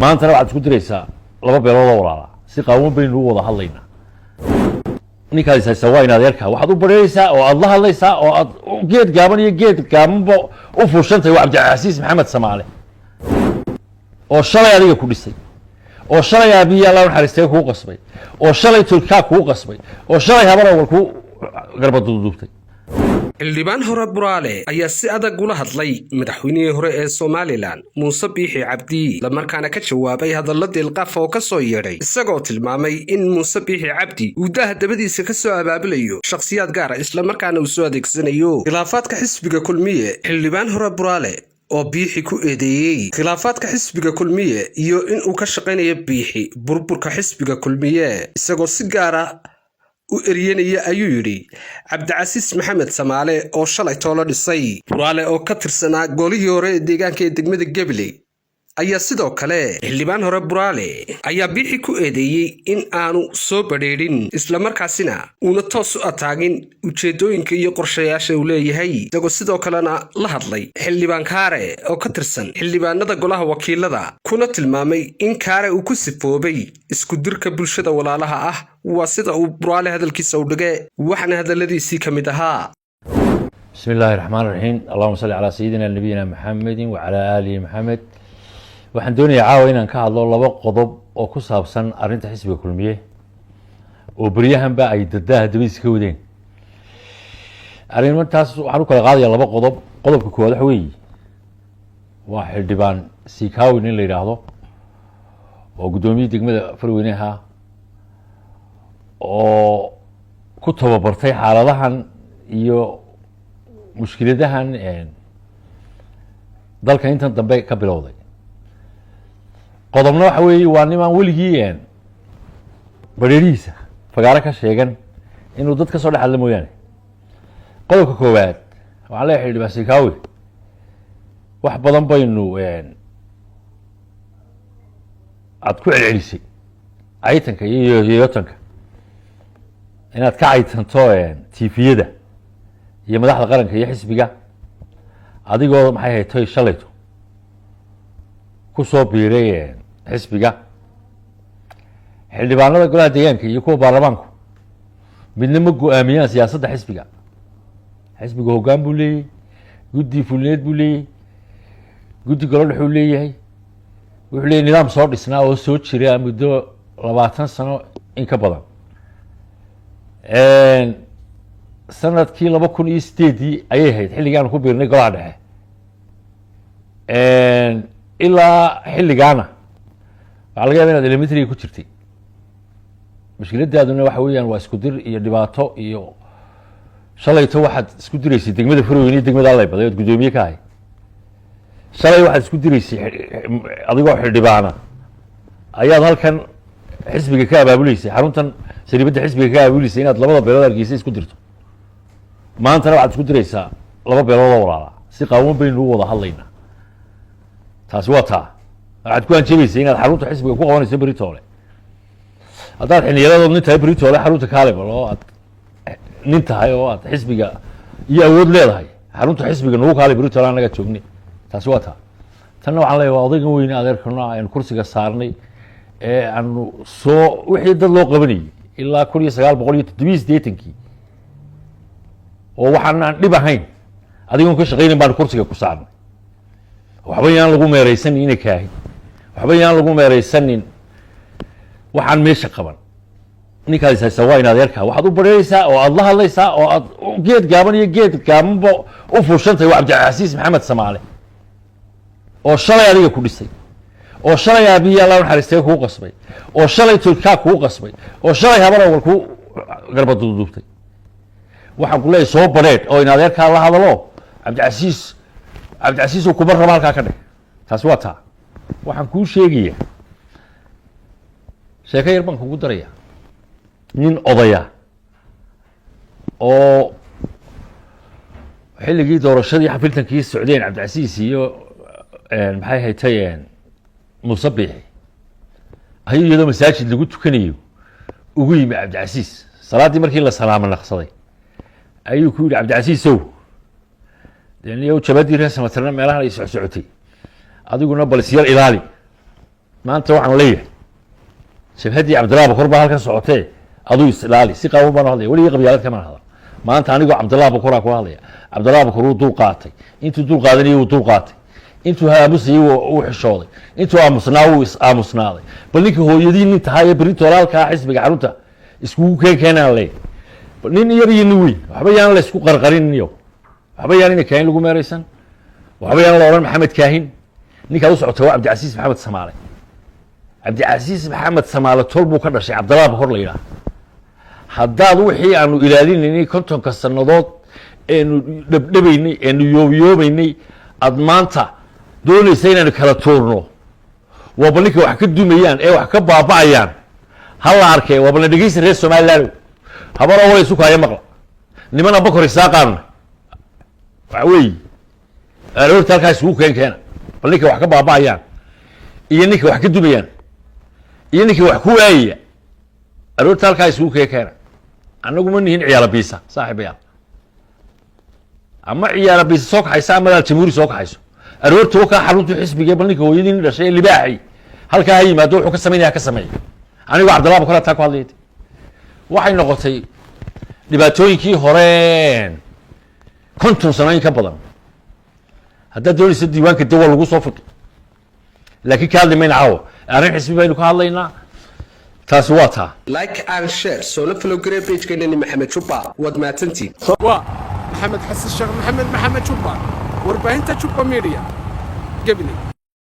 maantana waxaad isku diraysaa laba beelood oo walaala si qaawan baynu u wada hadlaynaa ninkaas haysa waa in adeerka waxaad u bareeraysaa oo aad la hadlaysaa oo aad geed gaaban iyo geed gaabanba u fuushantay waa Cabdicasiis Maxamed Samaale oo shalay adiga ku dhisay oo shalay aabiya Allah naxariistay ku qasbay oo shalay tulka ku qasbay oo shalay habara wal ku garbaduubtay xildhibaan hore Buraale ayaa si adag ula hadlay madaxweynihii hore ee Soomaaliland Muuse Biixi Cabdi markaana ka jawaabay hadalladii ilqaaf oo ka soo yeedhay isagoo tilmaamay in Muuse Biixi Cabdi uu dabadiisa ka soo abaabulayo shakhsiyaad gaar ah isla markaana uu soo adeegsanayo khilaafaadka xisbiga kulmiye xildhibaan hore Buraale oo Biixi ku eedeeyay khilaafaadka xisbiga kulmiye iyo in uu ka shaqeynayo Biixi burburka xisbiga kulmiye isagoo si gaar ah u eryanaya ayuu yiri Cabdicasiis Maxamed Samaale oo shalay toolo dhisay Buraale oo ka tirsanaa golihii hore ee deegaanka ee degmada Gabley ayaa sidoo kale xildhibaan hore Buraale ayaa Biixi ku eedeeyay in aanu soo badheerin isla markaasina uuna toos u ataagin ujeedooyinka iyo qorshayaasha uu leeyahay isagoo sidoo kalena la hadlay xildhibaan Kaare oo ka tirsan xildhibaanada golaha wakiilada kuna tilmaamay in Kaare uu ku sifoobay isku dirka bulshada walaalaha ah waa sida uu Buraale hadalkiisa u dhigay waxna hadaladiisii kamid ahaa bismillaahir rahmaanir rahiim allahumma salli ala sayyidina nabiyina muhammadin wa ala alihi muhammad waxaan doonayaa caawa inaan ka hadlo laba qodob oo ku saabsan arrinta xisbiga kulmiye oo bariyahanba ay dadaha dabadiisa ka wadeen arrintaas waxaan u kala qaadayaa laba qodob qodobka koowaad waxa weeye waa xildhibaan Siikaawin in la yiraahdo oo gudoomiyada degmada Farweynaha oo ku tababartay xaaladahan iyo mushkiladahan dalka intan dambe ka bilowday qodobna waxa weeye waa niman weligii bareerihiisa fagaara ka sheegan inuu dad ka soo dhaxal mooyaan qodobka koowaad waxaa la xildhibaan Siikaawin wax badan baynu aad ku celcelisay aytanka iyo yootanka inaad ka aytanto TV-yada iyo madaxda qaranka iyo xisbiga adigoo maxay haytay shalayto ku soo biiray xisbiga xildhibaanada golaha deegaanka iyo kuwa baarlamaanku midna ma go'aamiyaan siyaasadda xisbiga xisbiga hoggaan buu leeyahay guddi fulineed buu leeyahay guddi golo dhex uu leeyahay wuxuu leeyahay nidaam soo dhisnaa oo soo jira muddo 20 sano in ka badan sanadkii 2008 ayay ahayd xilligaan ku biirnay golaha dhexe ilaa xilligaana waxaa laga yaabaa inaad elementary ku jirtay mushkiladaaduna waxa weeyaan waa isku dir iyo dhibaato iyo shalayto waxaad isku diraysay degmada Farweyne iyo degmada Allay baday oo gudoomiye ka ahay shalay waxaad isku diraysay adigoo xildhibaana ayaad halkan xisbiga ka abaabuleysay xaruntan sariibada xisbiga ka abaabuleysay inaad labada beelood arkiisay isku dirto maantana waxaad isku diraysaa laba beelood oo walaala si qaawan baynu u wada hadlaynaa taasi waa taa waxaad ku anjeebaysay inaad xarunta xisbiga ku qabanayso Britoole haddaad xilliyadood nin tahay Britoole xarunta Kaalebal oo aad nin tahay oo aad xisbiga iyo awood leedahay xarunta xisbiga nagu Kaalay Britoole anaga joognay taasi waa taa tanna waxaan leeyahay waa odaygan weyn adeerkana aan kursiga saarnay ee aanu soo wixii dad loo qabanayay ilaa 1987 oo waxaan aan dhib ahayn adigoon ka shaqeynay baan kursiga ku saarnay waxba yaan lagu meeraysanin inay kaahay waxba yaan lagu meeraysanin waxaan meesha qaban ninkaas haysa waa in adeerka waxaad u bareeraysaa oo aad la hadlaysaa oo aad geed gaaban iyo geed gaabanba u fuushantay waa Cabdicasiis Maxamed Samaale oo shalay adiga ku dhisay oo shalay aabiya Allah naxariistay ku qasbay oo shalay tulka ku qasbay oo shalay habara wal ku garbaduubtay waxaan ku leeyahay soo bareed oo in adeerka la hadalo Cabdicasiis uu ku bar rabaalka ka dhig taas waa taa waxaan ku sheegayaa sheekay yar baan kugu daraya nin odaya oo xilligii doorashadii xafiltankii Socdeen Cabdicasiis iyo maxay haytay Muuse Biixi ayuu iyadoo masaajid lagu tukanayo ugu yimi Cabdicasiis salaadii markii la salaamo naqsaday ayuu ku yiri Cabdicasiisow deeniyo jabadii reer samatarna meelaha ay socotay adiguna bal siyar ilaali ما أنت وعن ليه شوف هدي عبد الله بكر بهالك صوتيه أضو يسلالي سيقا وبنا هذا ولي قبيلات كمان هذا ما أنت أنا عبد الله بكر أكو هذا عبد الله بكر ودو قاتي أنتوا دو قادني ودو قاتي أنتوا هامسي وحشودي أنتوا أمسناو أمسناضي بليك هو يدين أنت هاي بريت ولا كاحس بقعرته اسكو كان عليه نين يري نوي وحبيان لا اسكو قرقرين نيو وحبيان إن كاين لقوا مارسن وحبيان لوران محمد كاهن نيك أوسع توا عبد العزيز محمد سمالي عبد العزيز محمد سمالي طلبوا كذا شيء عبد الله بكر لينا حداد وحي أنه إلالين إني كنتم كالسنضات إنه نبيني إنه يوميني أضمانته دون سنة كلا تورنو وبليك وحكد دميان إيه وحكد بابايان هلا أركي وبلدقيس الرئيس ما لالو هبرا ولا يسوق هاي مقلة لمن بكر الساقان عوي أروح تلك يسوق كان بليك وحكد بابايان ينك وحكد دميان ينك وحكو أي أروح تلك يسوق كان أنا أقول مني هنا عيال بيسا صاحب عيال أما عيال بيسا سوق حيسا مدال تموري سوق حيسو أروح توقع حلوت حسب جبلني هو يدين الشيء اللي باعي هل كهاي ما دوح كسمين يا كسمين أنا عبد الله بكرة تاكو هذيت waxay noqotay dhibaatooyinkii horeen konton sano in ka badan hadda doonaysa diiwaanka dawal lagu soo fiqi laakiin ka hadlaymayna caawa arrin xisbi baynu ka hadlaynaa taasi waa taa like and share soo la follow garee page-keena maxamed Jubba wad maatantii waa maxamed xasan sheekh maxamed Jubba warbaahinta Jubba Media Gabiley